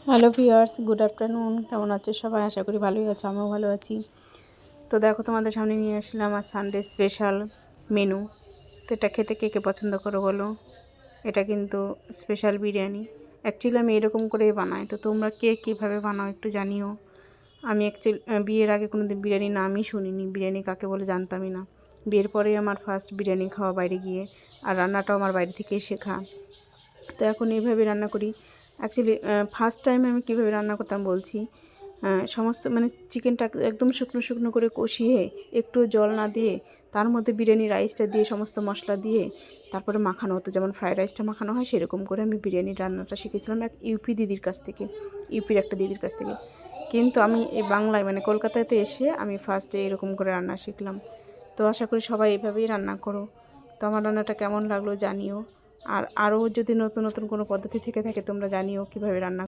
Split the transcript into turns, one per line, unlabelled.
Hello viewers, good afternoon. কেমন আছে সবাই? আশা করি ভালোই আছে, আমিও ভালো আছি। তো দেখো, তোমাদের সামনে নিয়ে আসলাম আর সানডে স্পেশাল মেনু। তো এটা খেতে কে কে পছন্দ করো বলো। এটা কিন্তু স্পেশাল বিরিয়ানি। অ্যাকচুয়ালি আমি এরকম করেই বানাই, তো তোমরা কে কীভাবে বানাও একটু জানিও। আমি অ্যাকচুয়ালি বিয়ের আগে কোনো দিন বিরিয়ানির নামই শুনিনি, বিরিয়ানি কাকে বলে জানতামই না। বিয়ের পরেই আমার ফার্স্ট বিরিয়ানি খাওয়া বাইরে গিয়ে, আর রান্নাটাও আমার বাইরে থেকেই শেখা। তো এখন এইভাবে রান্না করি। অ্যাকচুয়ালি ফার্স্ট টাইম আমি কীভাবে রান্না করতাম বলছি। সমস্ত চিকেনটা একদম শুকনো শুকনো করে কষিয়ে, একটু জল না দিয়ে, তার মধ্যে বিরিয়ানি রাইসটা দিয়ে সমস্ত মশলা দিয়ে তারপরে মাখানো হতো, যেমন ফ্রাইড রাইসটা মাখানো হয় সেরকম করে আমি বিরিয়ানির রান্নাটা শিখেছিলাম এক ইউপি দিদির কাছ থেকে, ইউপির একটা দিদির কাছ থেকে। কিন্তু আমি এই বাংলায় কলকাতাতে এসে আমি ফার্স্টে এরকম করে রান্না শিখলাম। তো আশা করি সবাই এভাবেই রান্না করো। তো আমার রান্নাটা কেমন লাগলো জানিও। আর আরও যদি নতুন নতুন কোনো পদ্ধতি থেকে থাকে তোমরা জানিও কীভাবে রান্না